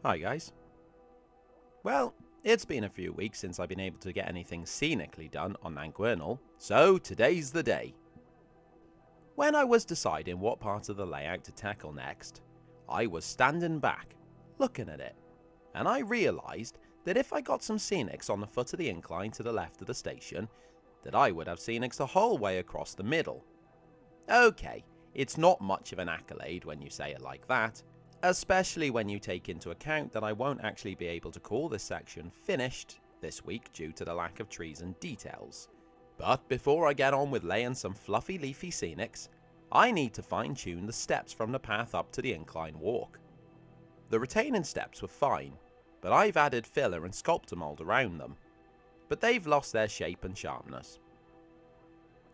Hi guys. Well, it's been a few weeks since I've been able to get anything scenically done on Nanguernal, so today's the day. When I was deciding what part of the layout to tackle next, I was standing back, looking at it, and I realised that if I got some scenics on the foot of the incline to the left of the station, that I would have scenics the whole way across the middle. Okay, it's not much of an accolade when you say it like that, especially when you take into account that I won't actually be able to call this section finished this week due to the lack of trees and details. But before I get on with laying some fluffy leafy scenics, I need to fine tune the steps from the path up to the incline walk. The retaining steps were fine, but I've added filler and sculptor mould around them, but they've lost their shape and sharpness.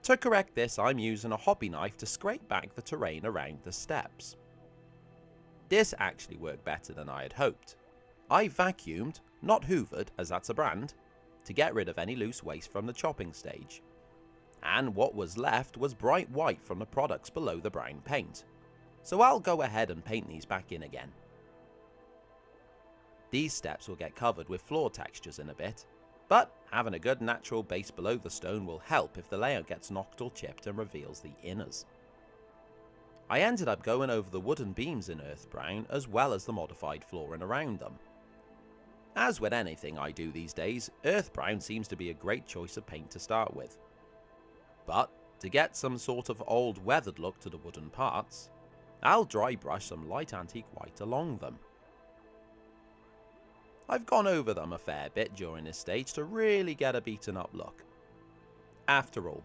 To correct this, I'm using a hobby knife to scrape back the terrain around the steps. This actually worked better than I had hoped. I vacuumed, not hoovered as that's a brand, to get rid of any loose waste from the chopping stage. And what was left was bright white from the products below the brown paint. So I'll go ahead and paint these back in again. These steps will get covered with floor textures in a bit, but having a good natural base below the stone will help if the layout gets knocked or chipped and reveals the inners. I ended up going over the wooden beams in earth brown as well as the modified flooring around them. As with anything I do these days, earth brown seems to be a great choice of paint to start with. But to get some sort of old weathered look to the wooden parts, I'll dry brush some light antique white along them. I've gone over them a fair bit during this stage to really get a beaten up look. After all,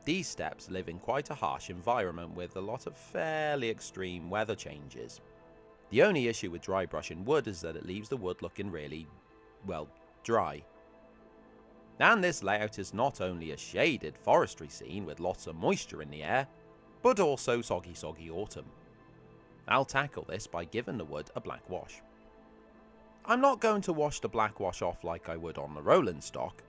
these steps live in quite a harsh environment with a lot of fairly extreme weather changes. The only issue with dry brushing wood is that it leaves the wood looking really, well, dry. And this layout is not only a shaded forestry scene with lots of moisture in the air, but also soggy autumn. I'll tackle this by giving the wood a black wash. I'm not going to wash the black wash off like I would on the rolling stock,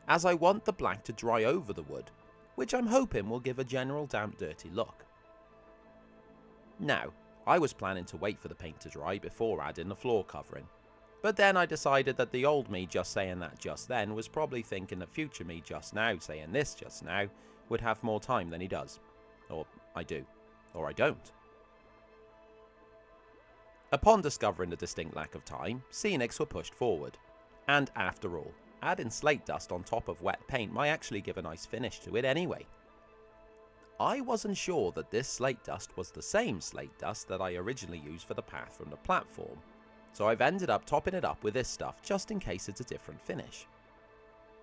as I want the black to dry over the wood, which I'm hoping will give a general damp dirty look. Now, I was planning to wait for the paint to dry before adding the floor covering, but then I decided that the old me just saying that just then was probably thinking that future me just now saying this just now would have more time than he does. Or I do. Or I don't. Upon discovering the distinct lack of time, scenics were pushed forward, and after all, adding slate dust on top of wet paint might actually give a nice finish to it anyway. I wasn't sure that this slate dust was the same slate dust that I originally used for the path from the platform, so I've ended up topping it up with this stuff just in case it's a different finish.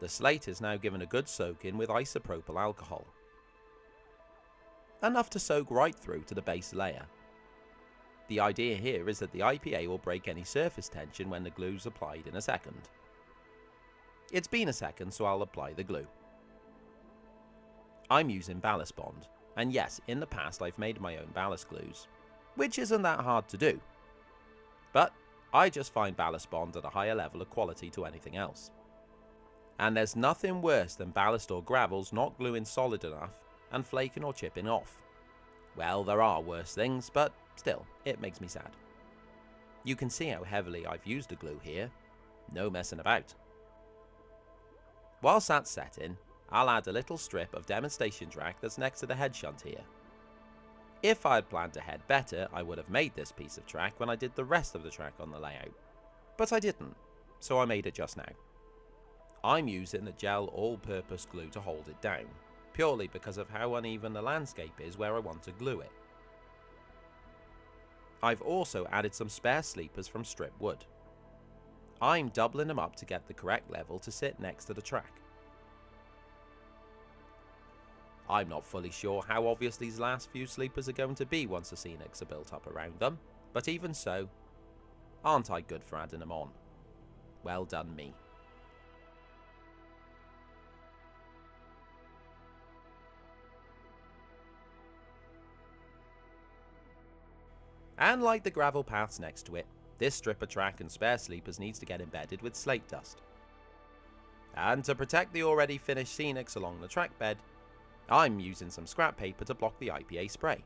The slate is now given a good soak in with isopropyl alcohol. Enough to soak right through to the base layer. The idea here is that the IPA will break any surface tension when the glue's applied in a second. It's been a second, so I'll apply the glue. I'm using ballast bond, and yes, in the past I've made my own ballast glues, which isn't that hard to do. But I just find ballast bond at a higher level of quality to anything else. And there's nothing worse than ballast or gravels not gluing solid enough and flaking or chipping off. Well, there are worse things, but still, it makes me sad. You can see how heavily I've used the glue here, no messing about. Whilst that's setting, I'll add a little strip of demonstration track that's next to the head shunt here. If I had planned ahead better, I would have made this piece of track when I did the rest of the track on the layout. But I didn't, so I made it just now. I'm using the gel all-purpose glue to hold it down, purely because of how uneven the landscape is where I want to glue it. I've also added some spare sleepers from strip wood. I'm doubling them up to get the correct level to sit next to the track. I'm not fully sure how obvious these last few sleepers are going to be once the scenics are built up around them, but even so, aren't I good for adding them on? Well done me. And like the gravel paths next to it, this strip of track and spare sleepers needs to get embedded with slate dust. And to protect the already finished scenics along the track bed, I'm using some scrap paper to block the IPA spray.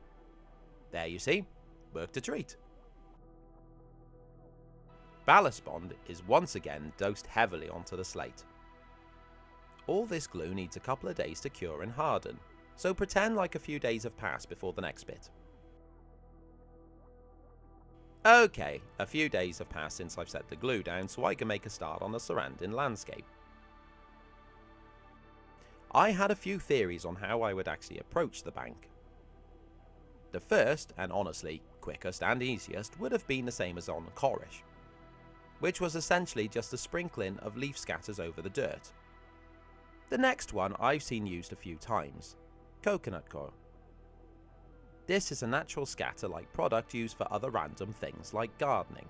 There you see, worked a treat. Ballast bond is once again dosed heavily onto the slate. All this glue needs a couple of days to cure and harden, so pretend like a few days have passed before the next bit. Okay, a few days have passed since I've set the glue down so I can make a start on the surrounding landscape. I had a few theories on how I would actually approach the bank. The first, and honestly quickest and easiest, would have been the same as on the Corish, which was essentially just a sprinkling of leaf scatters over the dirt. The next one I've seen used a few times, coconut coir. This is a natural scatter-like product used for other random things like gardening,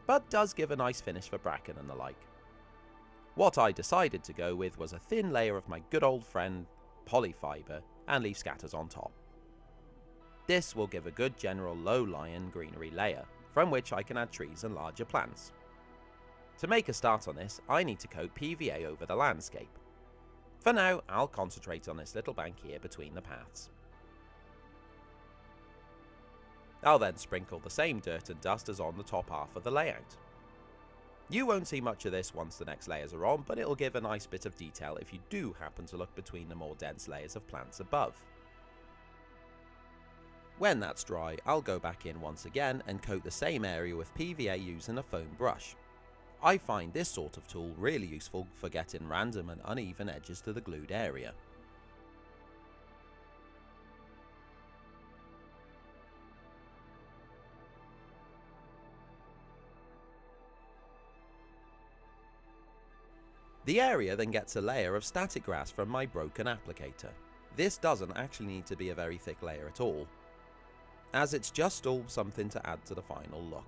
but does give a nice finish for bracken and the like. What I decided to go with was a thin layer of my good old friend polyfiber and leaf scatters on top. This will give a good general low-lying greenery layer, from which I can add trees and larger plants. To make a start on this, I need to coat PVA over the landscape. For now, I'll concentrate on this little bank here between the paths. I'll then sprinkle the same dirt and dust as on the top half of the layout. You won't see much of this once the next layers are on, but it'll give a nice bit of detail if you do happen to look between the more dense layers of plants above. When that's dry, I'll go back in once again and coat the same area with PVA using a foam brush. I find this sort of tool really useful for getting random and uneven edges to the glued area. The area then gets a layer of static grass from my broken applicator. This doesn't actually need to be a very thick layer at all, as it's just all something to add to the final look.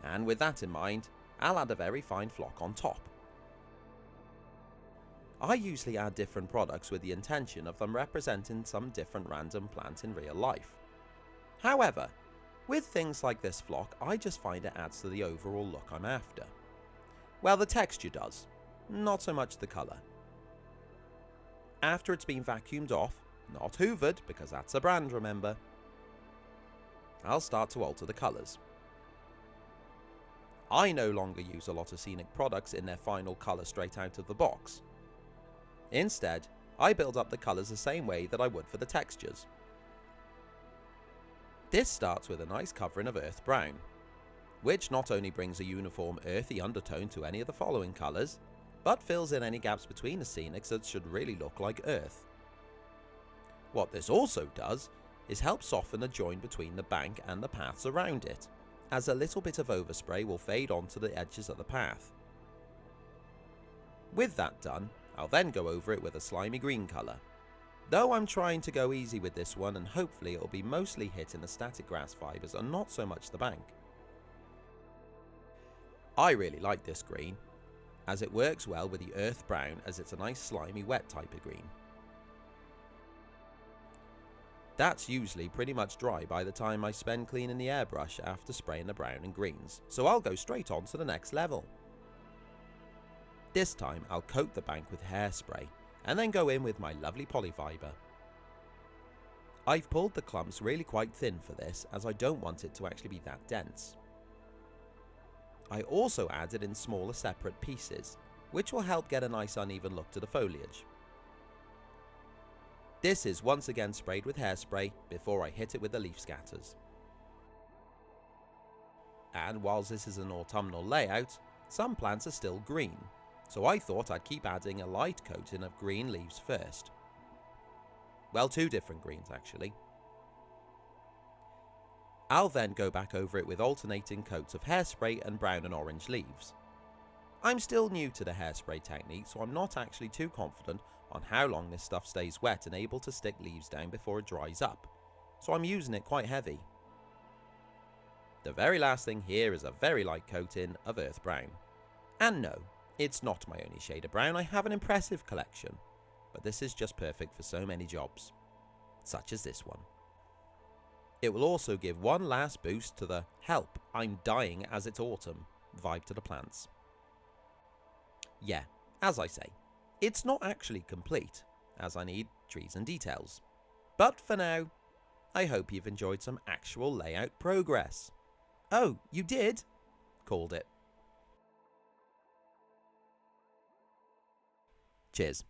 And with that in mind, I'll add a very fine flock on top. I usually add different products with the intention of them representing some different random plant in real life. However, with things like this flock, I just find it adds to the overall look I'm after. Well, the texture does, not so much the colour. After it's been vacuumed off, not hoovered because that's a brand, remember, I'll start to alter the colours. I no longer use a lot of scenic products in their final colour straight out of the box. Instead, I build up the colours the same way that I would for the textures. This starts with a nice covering of earth brown, which not only brings a uniform earthy undertone to any of the following colours, but fills in any gaps between the scenics that should really look like earth. What this also does is help soften the join between the bank and the paths around it, as a little bit of overspray will fade onto the edges of the path. With that done, I'll then go over it with a slimy green colour, though I'm trying to go easy with this one and hopefully it'll be mostly hitting the static grass fibres and not so much the bank. I really like this green, as it works well with the earth brown, as it's a nice slimy wet type of green. That's usually pretty much dry by the time I spend cleaning the airbrush after spraying the brown and greens, so I'll go straight on to the next level. This time I'll coat the bank with hairspray and then go in with my lovely polyfiber. I've pulled the clumps really quite thin for this, as I don't want it to actually be that dense. I also added in smaller separate pieces, which will help get a nice uneven look to the foliage. This is once again sprayed with hairspray before I hit it with the leaf scatters. And whilst this is an autumnal layout, some plants are still green, so I thought I'd keep adding a light coating of green leaves first. Well, two different greens actually. I'll then go back over it with alternating coats of hairspray and brown and orange leaves. I'm still new to the hairspray technique, so I'm not actually too confident on how long this stuff stays wet and able to stick leaves down before it dries up, so I'm using it quite heavy. The very last thing here is a very light coating of earth brown. And no, it's not my only shade of brown. I have an impressive collection, but this is just perfect for so many jobs, such as this one. It will also give one last boost to the "help, I'm dying as it's autumn" vibe to the plants. Yeah, as I say, it's not actually complete, as I need trees and details. But for now, I hope you've enjoyed some actual layout progress. Oh, you did? Called it. Cheers.